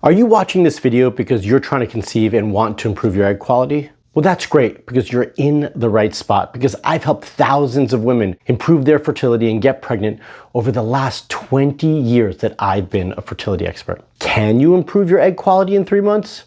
Are you watching this video because you're trying to conceive and want to improve your egg quality? Well, that's great because you're in the right spot, because I've helped thousands of women improve their fertility and get pregnant over the last 20 years that I've been a fertility expert. Can you improve your egg quality in 3 months?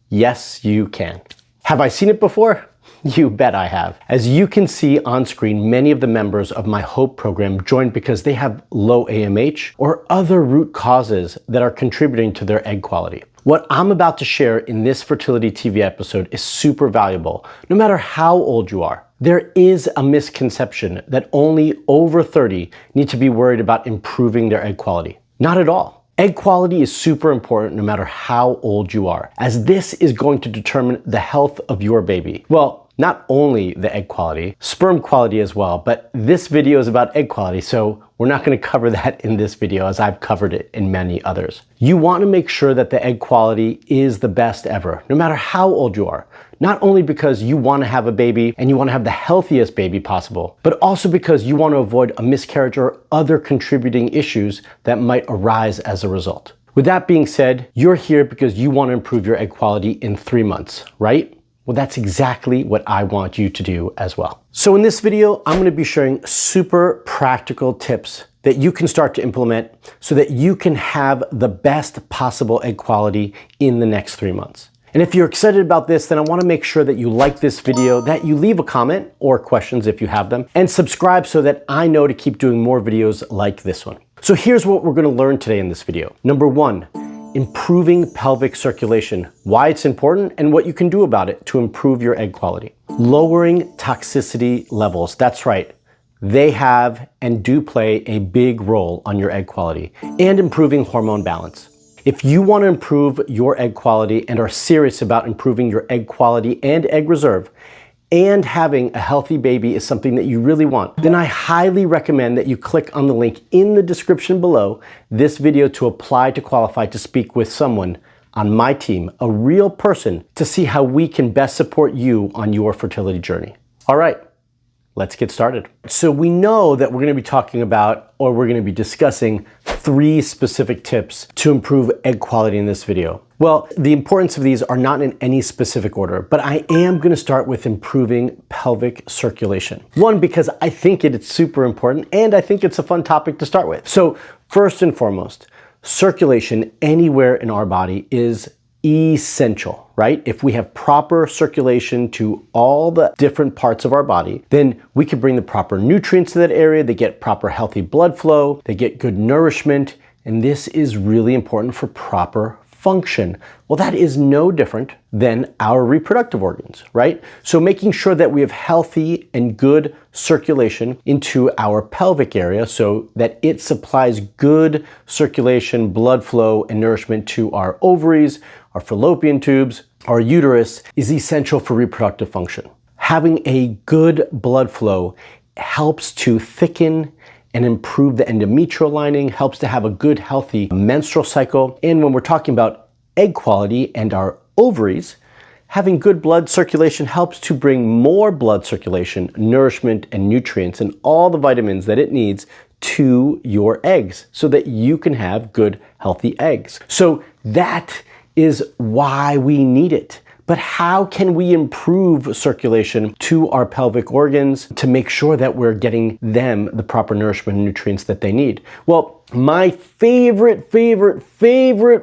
Yes, you can. Have I seen it before? You bet I have. As you can see on screen, many of the members of my Hope program joined because they have low AMH or other root causes that are contributing to their egg quality. What I'm about to share in this Fertility TV episode is super valuable, no matter how old you are. There is a misconception that only over 30 need to be worried about improving their egg quality. Not at all. Egg quality is super important no matter how old you are, as this is going to determine the health of your baby. Well, not only the egg quality, sperm quality as well, but this video is about egg quality, so we're not going to cover that in this video as I've covered it in many others. You want to make sure that the egg quality is the best ever, no matter how old you are. Not only because you want to have a baby and you want to have the healthiest baby possible, but also because you want to avoid a miscarriage or other contributing issues that might arise as a result. With that being said, you're here because you want to improve your egg quality in 3 months, right? Well, that's exactly what I want you to do as well. So in this video, I'm going to be sharing super practical tips that you can start to implement so that you can have the best possible egg quality in the next 3 months. And if you're excited about this, then I want to make sure that you like this video, that you leave a comment or questions if you have them, and subscribe so that I know to keep doing more videos like this one. So here's what we're going to learn today in this video. Number 1, improving pelvic circulation, why it's important and what you can do about it to improve your egg quality. Lowering toxicity levels, that's right. They have and do play a big role on your egg quality, and improving hormone balance. If you want to improve your egg quality and are serious about improving your egg quality and egg reserve, and having a healthy baby is something that you really want, then I highly recommend that you click on the link in the description below this video to apply to qualify to speak with someone on my team, a real person, to see how we can best support you on your fertility journey. All right, let's get started. So we know that we're going to be talking about, or we're going to be discussing 3 specific tips to improve egg quality in this video. Well, the importance of these are not in any specific order, but I am going to start with improving pelvic circulation. 1, because I think it's super important and I think it's a fun topic to start with. So first and foremost, circulation anywhere in our body is essential, right? If we have proper circulation to all the different parts of our body, then we can bring the proper nutrients to that area. They get proper healthy blood flow, they get good nourishment, and this is really important for proper function. Well, that is no different than our reproductive organs, right? So making sure that we have healthy and good circulation into our pelvic area so that it supplies good circulation, blood flow, and nourishment to our ovaries, our fallopian tubes, our uterus is essential for reproductive function. Having a good blood flow helps to thicken and improve the endometrial lining, helps to have a good, healthy menstrual cycle. And when we're talking about egg quality and our ovaries, having good blood circulation helps to bring more blood circulation, nourishment, and nutrients, and all the vitamins that it needs to your eggs so that you can have good, healthy eggs. So that is why we need it. But how can we improve circulation to our pelvic organs to make sure that we're getting them the proper nourishment and nutrients that they need? Well, my favorite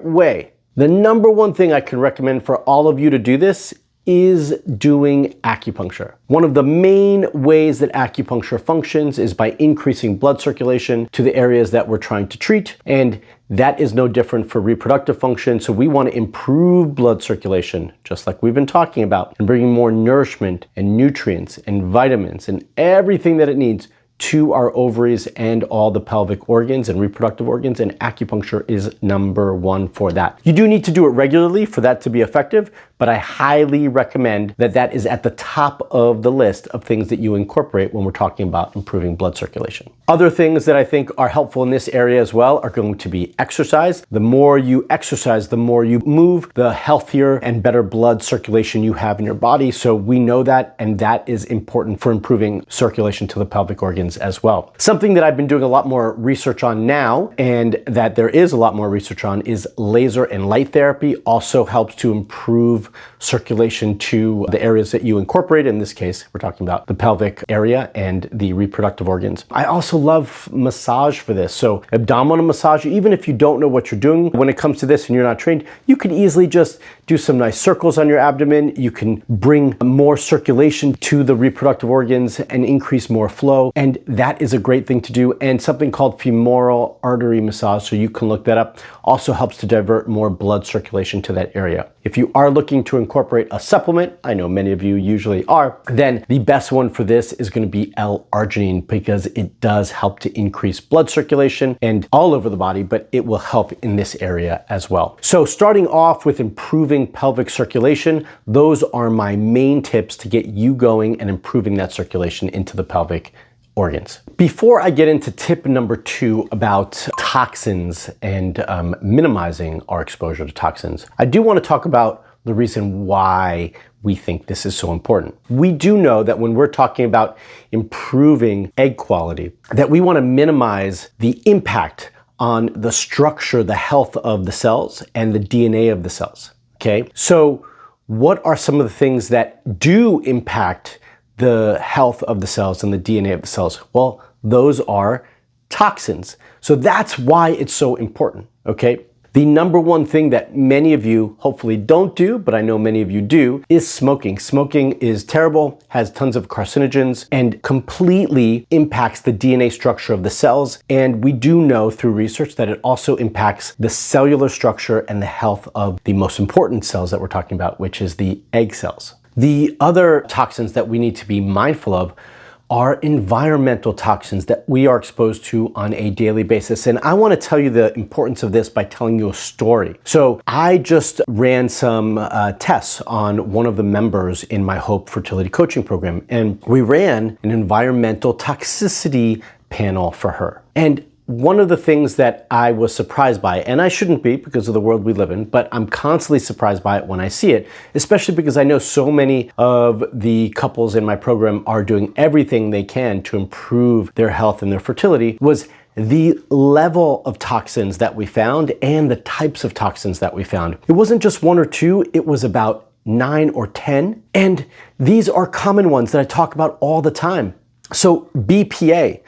way, the number 1 thing I can recommend for all of you to do this is doing acupuncture. One of the main ways that acupuncture functions is by increasing blood circulation to the areas that we're trying to treat, and that is no different for reproductive function. So we want to improve blood circulation, just like we've been talking about, and bringing more nourishment and nutrients and vitamins and everything that it needs to our ovaries and all the pelvic organs and reproductive organs, and acupuncture is number 1 for that. You do need to do it regularly for that to be effective, but I highly recommend that that is at the top of the list of things that you incorporate when we're talking about improving blood circulation. Other things that I think are helpful in this area as well are going to be exercise. The more you exercise, the more you move, the healthier and better blood circulation you have in your body. So we know that, and that is important for improving circulation to the pelvic organs as well. Something that I've been doing a lot more research on now, and that there is a lot more research on, is laser and light therapy. Also helps to improve circulation to the areas that you incorporate. In this case, we're talking about the pelvic area and the reproductive organs. I also love massage for this. So abdominal massage, even if you don't know what you're doing when it comes to this and you're not trained, you can easily just do some nice circles on your abdomen. You can bring more circulation to the reproductive organs and increase more flow. And that is a great thing to do. And something called femoral artery massage, so you can look that up, also helps to divert more blood circulation to that area. If you are looking to incorporate a supplement, I know many of you usually are, then the best one for this is going to be L-arginine, because it does help to increase blood circulation and all over the body, but it will help in this area as well. So starting off with improving pelvic circulation, those are my main tips to get you going and improving that circulation into the pelvic organs. Before I get into tip number 2 about toxins and minimizing our exposure to toxins, I do want to talk about the reason why we think this is so important. We do know that when we're talking about improving egg quality, that we want to minimize the impact on the structure, the health of the cells and the DNA of the cells. Okay, so what are some of the things that do impact the health of the cells and the DNA of the cells? Well, those are toxins. So that's why it's so important, okay? The number one thing that many of you hopefully don't do, but I know many of you do, is smoking. Smoking is terrible, has tons of carcinogens, and completely impacts the DNA structure of the cells. And we do know through research that it also impacts the cellular structure and the health of the most important cells that we're talking about, which is the egg cells. The other toxins that we need to be mindful of are environmental toxins that we are exposed to on a daily basis. And I want to tell you the importance of this by telling you a story. So I just ran some tests on one of the members in my Hope Fertility Coaching Program, and we ran an environmental toxicity panel for her. And one of the things that I was surprised by, and I shouldn't be because of the world we live in, but I'm constantly surprised by it when I see it, especially because I know so many of the couples in my program are doing everything they can to improve their health and their fertility, was the level of toxins that we found and the types of toxins that we found. It wasn't just 1 or 2, it was about 9 or 10. And these are common ones that I talk about all the time. So BPA,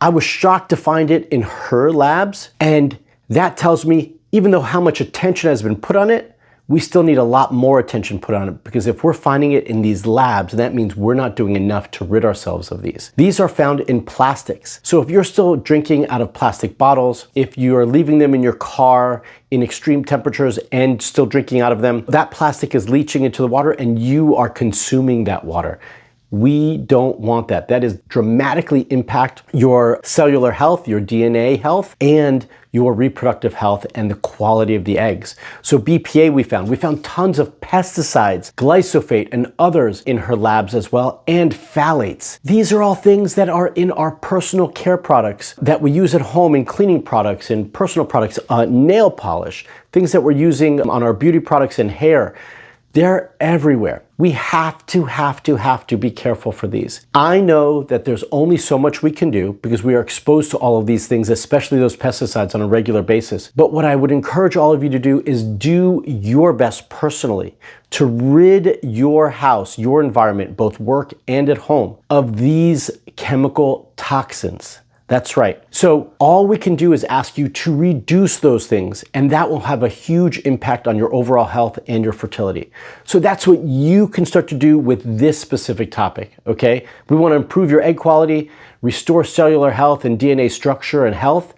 I was shocked to find it in her labs, and that tells me even though how much attention has been put on it, we still need a lot more attention put on it, because if we're finding it in these labs, that means we're not doing enough to rid ourselves of these. These are found in plastics. So if you're still drinking out of plastic bottles, if you are leaving them in your car in extreme temperatures and still drinking out of them, that plastic is leaching into the water and you are consuming that water. We don't want that. That is dramatically impact your cellular health, your DNA health, and your reproductive health and the quality of the eggs. So BPA we found tons of pesticides, glyphosate, and others in her labs as well, and phthalates. These are all things that are in our personal care products that we use at home, in cleaning products and personal products, nail polish, things that we're using on our beauty products and hair. They're everywhere. We have to be careful for these. I know that there's only so much we can do because we are exposed to all of these things, especially those pesticides, on a regular basis. But what I would encourage all of you to do is do your best personally to rid your house, your environment, both work and at home, of these chemical toxins. That's right. So all we can do is ask you to reduce those things, and that will have a huge impact on your overall health and your fertility. So that's what you can start to do with this specific topic, okay? We want to improve your egg quality, restore cellular health and DNA structure and health.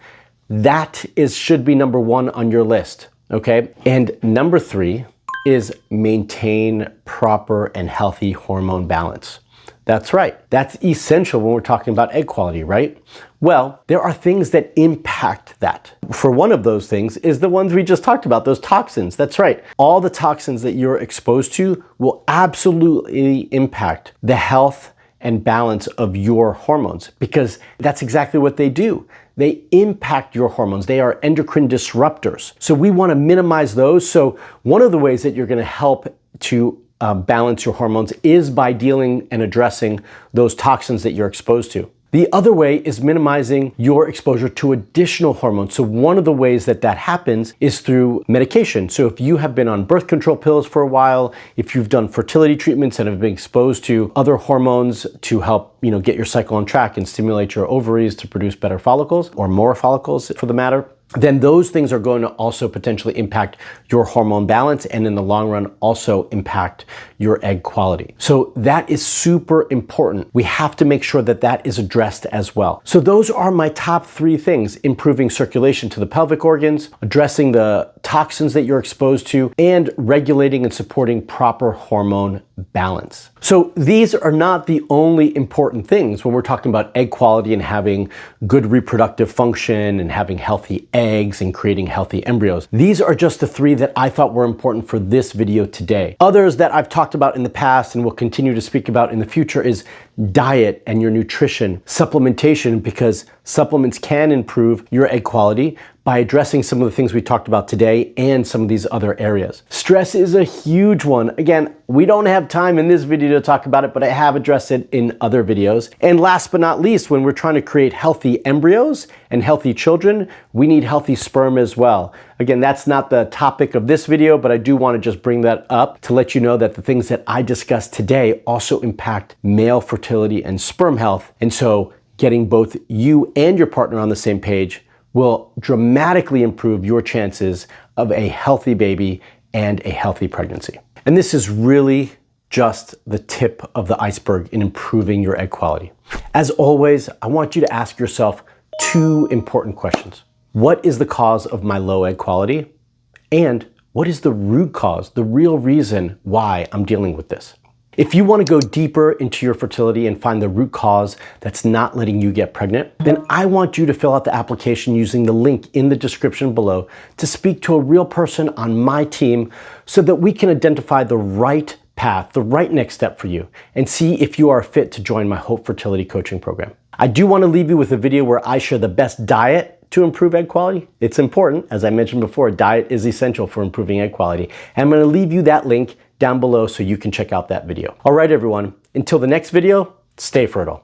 That should be number 1 on your list, okay? And number 3 is maintain proper and healthy hormone balance. That's right. That's essential when we're talking about egg quality, right? Well, there are things that impact that. For one of those things is the ones we just talked about, those toxins. That's right. All the toxins that you're exposed to will absolutely impact the health and balance of your hormones, because that's exactly what they do. They impact your hormones. They are endocrine disruptors. So we want to minimize those. So one of the ways that you're going to help to balance your hormones is by dealing and addressing those toxins that you're exposed to. The other way is minimizing your exposure to additional hormones. So one of the ways that that happens is through medication. So if you have been on birth control pills for a while, if you've done fertility treatments and have been exposed to other hormones to help, get your cycle on track and stimulate your ovaries to produce better follicles, or more follicles for the matter, then those things are going to also potentially impact your hormone balance, and in the long run also impact your egg quality. So that is super important. We have to make sure that that is addressed as well. So those are my top 3 things: improving circulation to the pelvic organs, addressing the toxins that you're exposed to, and regulating and supporting proper hormone balance. So these are not the only important things when we're talking about egg quality and having good reproductive function and having healthy eggs and creating healthy embryos. These are just the 3 that I thought were important for this video today. Others that I've talked about in the past and will continue to speak about in the future is diet and your nutrition, supplementation, because supplements can improve your egg quality by addressing some of the things we talked about today and some of these other areas. Stress is a huge one. Again, we don't have time in this video to talk about it, but I have addressed it in other videos. And last but not least, when we're trying to create healthy embryos and healthy children, we need healthy sperm as well. Again, that's not the topic of this video, but I do want to just bring that up to let you know that the things that I discussed today also impact male fertility and sperm health. And so getting both you and your partner on the same page will dramatically improve your chances of a healthy baby and a healthy pregnancy. And this is really just the tip of the iceberg in improving your egg quality. As always, I want you to ask yourself 2 important questions. What is the cause of my low egg quality? And what is the root cause, the real reason why I'm dealing with this? If you want to go deeper into your fertility and find the root cause that's not letting you get pregnant, then I want you to fill out the application using the link in the description below to speak to a real person on my team so that we can identify the right path, the right next step for you, and see if you are fit to join my Hope Fertility Coaching Program. I do want to leave you with a video where I share the best diet to improve egg quality. It's important. As I mentioned before, diet is essential for improving egg quality. And I'm going to leave you that link down below so you can check out that video. All right, everyone, until the next video, stay fertile.